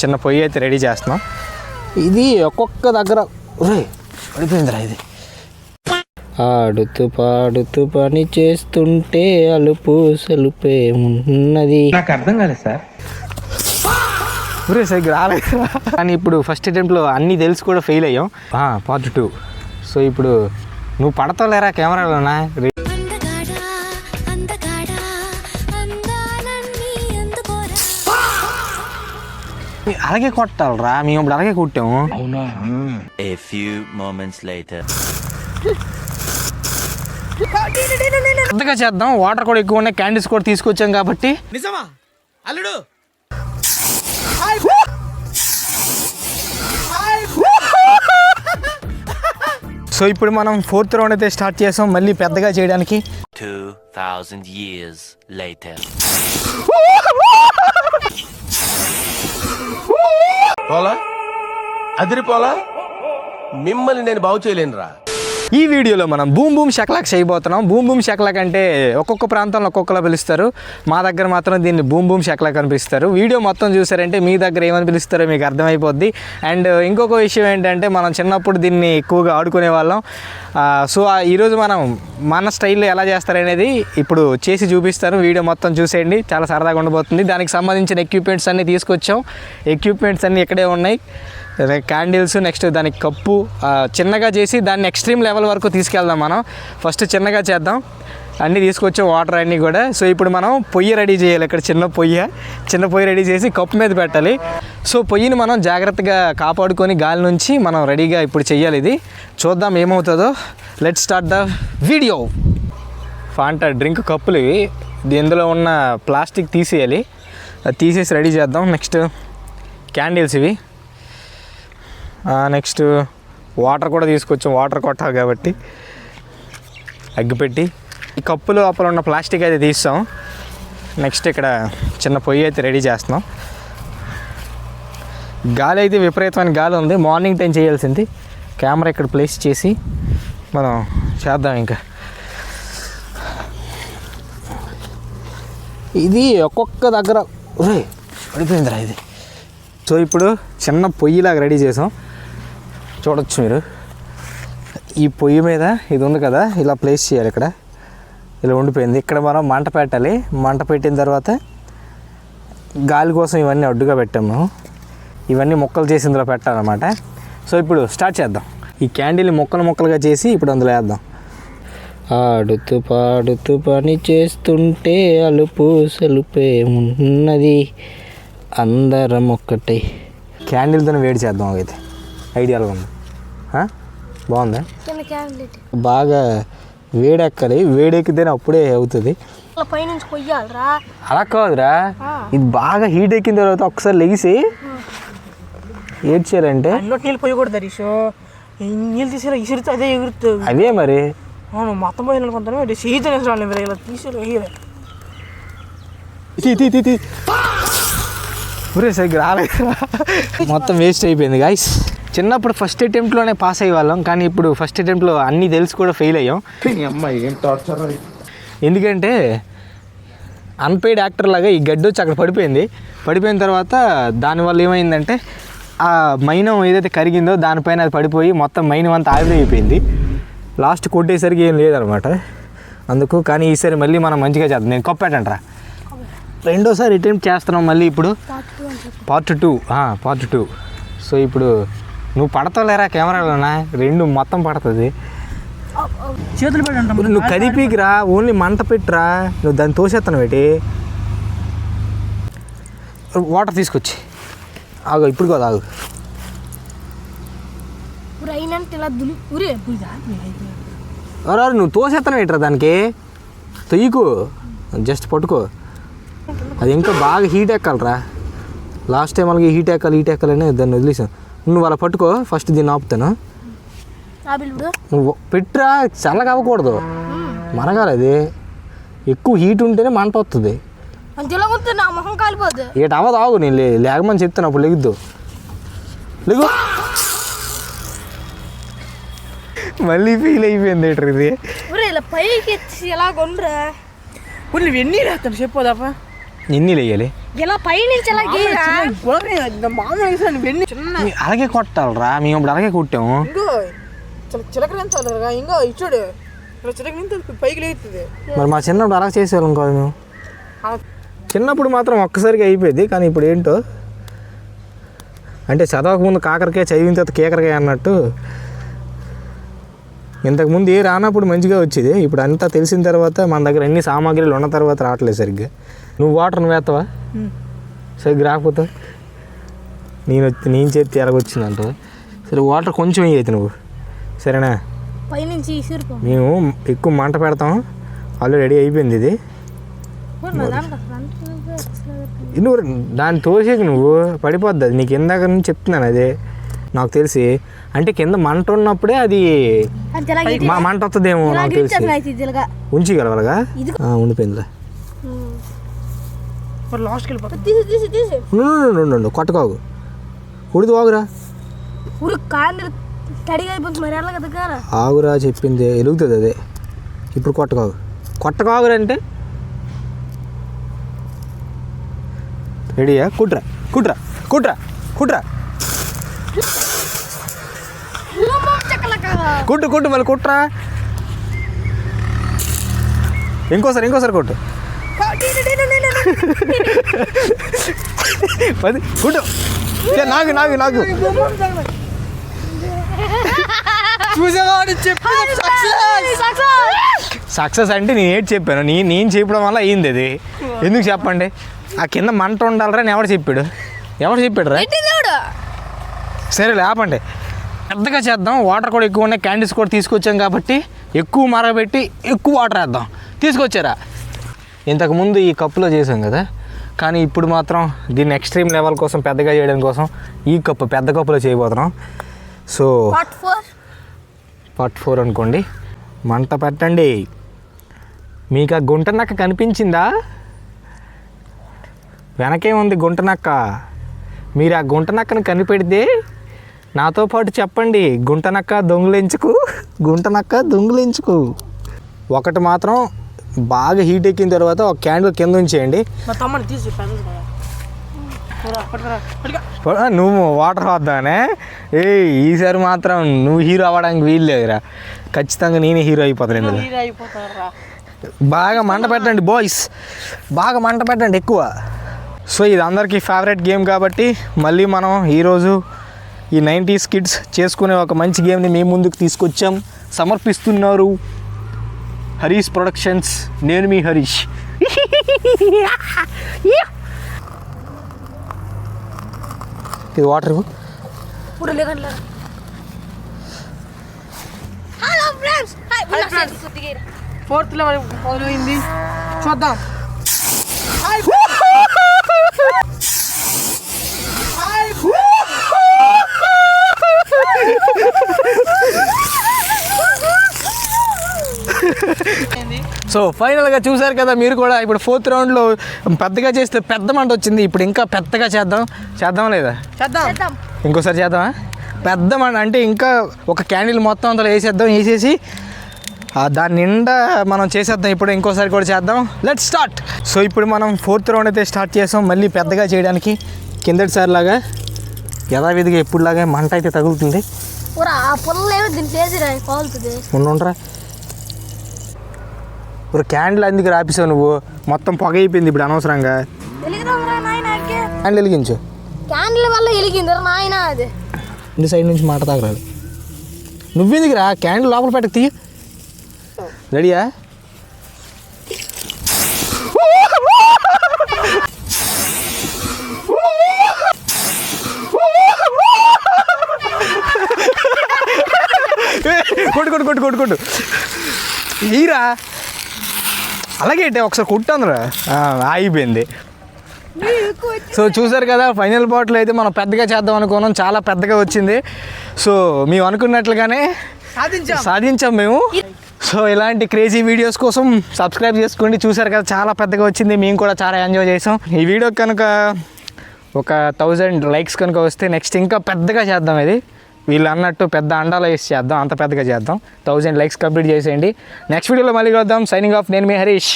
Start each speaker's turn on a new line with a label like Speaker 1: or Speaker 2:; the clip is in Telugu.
Speaker 1: చిన్న పొయ్యి అయితే రెడీ చేస్తున్నాం. ఇది ఒక్కొక్క దగ్గర పడిపోయిందిరా. ఇది ఆడుతూ పాడుతూ పని చేస్తుంటే అలుపు సలుపే ఉన్నది.
Speaker 2: నాకు అర్థం కాలేదు సార్.
Speaker 1: సరిగ్గా రాలేదు. కానీ ఇప్పుడు ఫస్ట్ అటెంప్ట్లో అన్నీ తెలిసి కూడా ఫెయిల్ అయ్యాం. పార్ట్ 2. సో ఇప్పుడు నువ్వు పడతావులేరా కెమెరాలోనా? అలాగే కొట్టాలరా, మేము ఇప్పుడు అలాగే కొట్టాము.
Speaker 2: అవునా?
Speaker 3: A few moments later.
Speaker 1: పెద్దగా చేద్దాం. వాటర్ కూడా ఎక్కువ ఉన్నాయి, క్యాండిల్స్ కూడా తీసుకొచ్చాం కాబట్టి.
Speaker 2: నిజమా అల్లుడు?
Speaker 1: సో ఇప్పుడు మనం 4th రౌండ్ అయితే స్టార్ట్ చేసాం మళ్ళీ పెద్దగా చేయడానికి.
Speaker 3: 2000 years later.
Speaker 4: పోలా అదిరిపోలా, మిమ్మల్ని నేను బాగు చేయలేనురా.
Speaker 1: ఈ వీడియోలో మనం బూమ్ బూమ్ షక్లాక్ చేయబోతున్నాం. బూమ్ బూమ్ షక్లాక్ అంటే ఒక్కొక్క ప్రాంతంలో ఒక్కొక్కలా పిలుస్తారు. మా దగ్గర మాత్రం దీన్ని బూమ్ బూమ్ షక్లాక్ అని పిలుస్తారు. వీడియో మొత్తం చూసారంటే మీ దగ్గర ఏమని పిలుస్తారో మీకు అర్థమైపోద్ది. అండ్ ఇంకొక విషయం ఏంటంటే మనం చిన్నప్పుడు దీన్ని ఎక్కువగా ఆడుకునే వాళ్ళం. సో ఈరోజు మనం మన స్టైల్లో ఎలా చేస్తారనేది ఇప్పుడు చేసి చూపిస్తాను. వీడియో మొత్తం చూసేయండి, చాలా సరదాగా ఉండబోతుంది. దానికి సంబంధించిన ఎక్విప్మెంట్స్ అన్నీ తీసుకొచ్చాం. ఎక్విప్మెంట్స్ అన్నీ ఇక్కడే ఉన్నాయి. క్యాండిల్స్, నెక్స్ట్ దానికి కప్పు చిన్నగా చేసి దాన్ని ఎక్స్ట్రీమ్ లెవెల్ వరకు తీసుకెళ్దాం. మనం ఫస్ట్ చిన్నగా చేద్దాం. అన్నీ తీసుకొచ్చే వాటర్ అన్నీ కూడా. సో ఇప్పుడు మనం పొయ్యి రెడీ చేయాలి. ఇక్కడ చిన్న పొయ్యి రెడీ చేసి కప్పు మీద పెట్టాలి. సో పొయ్యిని మనం జాగ్రత్తగా కాపాడుకొని గాలి నుంచి మనం రెడీగా ఇప్పుడు చెయ్యాలి. ఇది చూద్దాం ఏమవుతుందో. Let's start the video. Fanta drink కప్పులు ఇవి. ఇందులో ఉన్న ప్లాస్టిక్ తీసేయాలి. అది తీసేసి రెడీ చేద్దాం. నెక్స్ట్ క్యాండిల్స్ ఇవి. నెక్స్ట్ వాటర్ కూడా తీసుకొచ్చాం, వాటర్ కొట్టాలి కాబట్టి అగ్గిపెట్టి. ఈ కప్పు లోపల ఉన్న ప్లాస్టిక్ అయితే తీస్తాం. నెక్స్ట్ ఇక్కడ చిన్న పొయ్యి అయితే రెడీ చేస్తున్నాం. గాలి అయితే విపరీతమైన గాలి ఉంది. మార్నింగ్ టైం చేయాల్సింది. కెమెరా ఇక్కడ ప్లేస్ చేసి మనం చేద్దాం. ఇంకా ఇది ఒక్కొక్క దగ్గర పడిపోయిందిరా ఇది. సో ఇప్పుడు చిన్న పొయ్యిలాగా రెడీ చేసాం. చూడొచ్చు మీరు. ఈ పొయ్యి మీద ఇది ఉంది కదా, ఇలా ప్లేస్ చేయాలి. ఇక్కడ ఇలా ఉండిపోయింది. ఇక్కడ మనం మంట పెట్టాలి. మంట పెట్టిన తర్వాత గాలి కోసం ఇవన్నీ అడ్డుగా పెట్టాము. ఇవన్నీ ముక్కలు చేసి ఇందులో పెట్టాలన్నమాట. సో ఇప్పుడు స్టార్ట్ చేద్దాం. ఈ క్యాండిల్ని ముక్కలుగా చేసి ఇప్పుడు అందులో వేద్దాం. ఆడుతూ పాడుతూ పని చేస్తుంటే అలుపు సలుపే ఉన్నది, అందరం ఒక్కటే. క్యాండిల్తో వేడి చేద్దాం. అయితే ఐడియాగా ఉంది. బాగుందా? బాగా వేడెక్కాలి. వేడెక్కితేనే అప్పుడే అవుతుంది. అలా కాదురా, ఇది బాగా హీట్ ఎక్కిన తర్వాత ఒకసారి లెగిసి ఏం చేయాలంటే
Speaker 2: నీళ్ళు పోయకూడదు హరీష్. నీళ్ళు తీసేలా ఇసురుతో అదే ఎగురుతుంది.
Speaker 1: అదే మరి.
Speaker 2: అవును, మొత్తం పోయిన అనుకుంటాను. సీజన్ ఇలా తీసేరు.
Speaker 1: సరిగ్గా రాలేదు. మొత్తం వేస్ట్ అయిపోయింది గాయ్స్. చిన్నప్పుడు ఫస్ట్ అటెంప్ట్లోనే పాస్ అయ్యే వాళ్ళం, కానీ ఇప్పుడు ఫస్ట్ అటెంప్ట్లో అన్నీ తెలిసి కూడా ఫెయిల్ అయ్యాం. ఎందుకంటే అన్పెయిడ్ యాక్టర్ లాగా ఈ గడ్డి వచ్చి అక్కడ పడిపోయిన తర్వాత దానివల్ల ఏమైందంటే ఆ మైనం ఏదైతే కరిగిందో దానిపైన అది పడిపోయి మొత్తం మైనం అంతా ఆవిరైపోయింది. లాస్ట్ కొట్టేసరికి ఏం లేదనమాట. అందుకు కానీ ఈసారి మళ్ళీ మనం మంచిగా చేద్దాం. నేను కొప్పాటంట్రా. రెండోసారి అటెంప్ట్ చేస్తున్నాం మళ్ళీ ఇప్పుడు. పార్ట్ 2. సో ఇప్పుడు నువ్వు పడతావులేరా కెమెరాలోనా? రెండు మొత్తం పడుతుంది.
Speaker 2: చేతులు పెట్టండి.
Speaker 1: నువ్వు కదిపీకిరా, ఓన్లీ మంట పెట్టరా. నువ్వు దాన్ని తోసేస్తాను పెట్టి. వాటర్ తీసుకొచ్చి ఆగు. ఇప్పుడు కదా ఆగు. నువ్వు తోసేస్తాను పెట్టరా దానికి. తొయ్యకు, జస్ట్ పట్టుకో. అది ఇంకా బాగా హీట్ ఎక్కాలరా. లాస్ట్ టైం అలాగే హీట్ ఎక్కాలని దాన్ని వదిలేసాను. నువ్వు అలా పట్టుకో. ఫస్ట్ దీన్ని ఆపుతాను. నువ్వు పెట్టరా, చల్లగా అవ్వకూడదు, మనగాలి. అది ఎక్కువ హీట్ ఉంటేనే మంట వస్తుంది. ఏట అవ్వదు. ఆగు, నేను లేకమని చెప్తాను. అప్పుడు లెగుద్దు. లేగు. మళ్ళీ ఫీల్ అయిపోయింది ఏటర్ ఇది.
Speaker 2: ఎన్ని రాస్తాను చెప్పోదాపా.
Speaker 1: ఎన్ని వేయాలి
Speaker 5: ఇలా పై నుంచి అలా గీరా
Speaker 2: మామూలు వేసాను వెన్ని చిన్న
Speaker 1: అలాగే కొట్టాలరా మేము ఇప్పుడు అలాగే కొట్టాము
Speaker 2: ఇంకో చిలకరించాలరా ఇంకో ఇచ్చాడు ఇలా చిలకరించి పైకి లేస్తుంది
Speaker 1: మరి మా చిన్నప్పుడు అలా చేసేవాళ్ళం కాదు మేము చిన్నప్పుడు మాత్రం ఒక్కసారిగా అయిపోయింది కానీ ఇప్పుడు ఏంటో అంటే చదవకముందు కాకరకాయ చదివిన తర్వాత కేకరకాయ అన్నట్టు ఇంతకుముందు ఏ రానప్పుడు మంచిగా వచ్చేది ఇప్పుడు అంతా తెలిసిన తర్వాత మన దగ్గర అన్ని సామాగ్రిలు ఉన్న తర్వాత రావట్లేదు సరిగ్గా నువ్వు వాటర్ వేస్తావా సరిగ్గా రాకపోతే నేను చేతి ఎలాగొచ్చిందంట సరే వాటర్ కొంచెం అయితే నువ్వు సరేనా
Speaker 5: పైనుంచి ఇసురుకో
Speaker 1: మేము ఎక్కువ మంట పెడతాం ఆల్రెడీ రెడీ అయిపోయింది ఇది నువ్వు దాన్ని తోసేకి నువ్వు పడిపోద్ది అది నీకు ఇందాక నుంచి చెప్తున్నాను అదే నాకు తెలిసి అంటే కింద మంట ఉన్నప్పుడే అది మా మంట వస్తుందేమో నాకు తెలిసి ఉంచగలవలగా ఉండిపోయిందిలే
Speaker 2: లాస్ట్కి వెళ్ళిపోతుంది
Speaker 5: తీసి
Speaker 1: కొట్టకోగు ఉడిది ఆగురా
Speaker 5: కాండి తడిగా అయిపోతుంది మరి ఎలా కదా
Speaker 1: ఆగురా చెప్పింది ఎలుగుతుంది అదే ఇప్పుడు కొట్టకోగురా అంటే రెడీయా కుట్రా కుట్రా కుట్రా కుట్రా కుట్టు కుట్టు మళ్ళీ కుట్రా ఇంకోసారి కొట్టు పది కుట్టు నాకు
Speaker 2: చూసేవాడు చెప్పి
Speaker 1: సక్సెస్ అంటే నేను ఏంటి చెప్పాను నేను చెప్పడం వల్ల అయింది అది ఎందుకు చెప్పండి ఆ కింద మంట ఉండాలరా అని ఎవరు చెప్పాడు రా సరే లేపండి పెద్దగా చేద్దాం వాటర్ కూడా ఎక్కువ ఉన్నాయి క్యాండిల్స్ కూడా తీసుకొచ్చాం కాబట్టి ఎక్కువ మరగబెట్టి ఎక్కువ వాటర్ వేద్దాం తీసుకొచ్చారా ఇంతకుముందు ఈ కప్పులో చేసాం కదా కానీ ఇప్పుడు మాత్రం దీన్ని ఎక్స్ట్రీమ్ లెవెల్ కోసం పెద్దగా చేయడం కోసం ఈ కప్పు పెద్ద కప్పులో చేయబోతున్నాం సో పార్ట్ 4 అనుకోండి మంట పెట్టండి మీకు ఆ గుంట నక్క కనిపించిందా వెనకే ఉంది గుంట నక్క మీరు ఆ గుంట నక్కను కనిపెడితే నాతో పాటు చెప్పండి గుంట నక్క దొంగులించుకు ఒకటి మాత్రం బాగా హీట్ ఎక్కిన తర్వాత ఒక క్యాండిల్ కింద ఉంచేయండి
Speaker 2: మా తమ్ముడు తీసి
Speaker 1: నువ్వు వాటర్ వద్దానే ఈసారి మాత్రం నువ్వు హీరో అవ్వడానికి వీలు లేదురా ఖచ్చితంగా నేనే హీరో అయిపోతాను ఇందులో బాగా మంట పెట్టండి బాయ్స్ బాగా మంట పెట్టండి ఎక్కువ సో ఇది అందరికీ ఫేవరెట్ గేమ్ కాబట్టి మళ్ళీ మనం ఈరోజు ఈ 90s కిడ్స్ చేసుకునే ఒక మంచి గేమ్ని మీ ముందుకు తీసుకొచ్చాం సమర్పిస్తున్నారు హరీష్ ప్రొడక్షన్స్ నేను మీ హరీష్ ఇది water
Speaker 5: hello friends
Speaker 2: fourth level మొదలైంది చూద్దాం
Speaker 1: సో ఫైనల్గా చూసారు కదా మీరు కూడా ఇప్పుడు 4th రౌండ్లో పెద్దగా చేస్తే పెద్ద మంట వచ్చింది ఇప్పుడు ఇంకా పెద్దగా చేద్దాం లేదా
Speaker 2: చేద్దాం
Speaker 1: ఇంకోసారి చేద్దామా పెద్ద మంట అంటే ఇంకా ఒక క్యాండిల్ మొత్తం అంతా వేసేసి దాని నిండా మనం చేసేద్దాం ఇప్పుడు ఇంకోసారి కూడా చేద్దాం లెట్స్ స్టార్ట్ సో ఇప్పుడు మనం 4th రౌండ్ అయితే స్టార్ట్ చేసాం మళ్ళీ పెద్దగా చేయడానికి కిందటిసారి లాగా యథావిధిగా ఎప్పుడులాగా మంట అయితే తగులుతుంది ఉండరా ఒక క్యాండిల్ అందుకు రాపిసావు నువ్వు మొత్తం పొగ అయిపోయింది ఇప్పుడు అనవసరంగా క్యాండిల్ వెలిగించు
Speaker 5: క్యాండిల్ వల్ల వెలిగింది నాయన అది
Speaker 1: ఇంటి సైడ్ నుంచి మాట తాగరాదు నువ్వెందుకు రా క్యాండిల్ లోపల పెట్టకు తీయ రెడీయా కొట్టు ఈరా అలాగే ఒకసారి కొట్టానురా ఆగిపోయింది సో చూసారు కదా ఫైనల్ బాటిల్ అయితే మనం పెద్దగా చేద్దాం అనుకున్నాం చాలా పెద్దగా వచ్చింది సో మేము అనుకున్నట్లుగానే సాధించాం మేము సో ఇలాంటి క్రేజీ వీడియోస్ కోసం సబ్స్క్రైబ్ చేసుకోండి చూసారు కదా చాలా పెద్దగా వచ్చింది మేము కూడా చాలా ఎంజాయ్ చేసాం ఈ వీడియో కనుక ఒక 1000 లైక్స్ కనుక వస్తే నెక్స్ట్ ఇంకా పెద్దగా చేద్దాం ఇది వీళ్ళు అన్నట్టు పెద్ద అండాలు వేసి చేద్దాం అంత పెద్దగా చేద్దాం 1000 లైక్స్ కంప్లీట్ చేసేయండి నెక్స్ట్ వీడియోలో మళ్ళీ కలుద్దాం సైనింగ్ ఆఫ్ నేను మీ హరీష్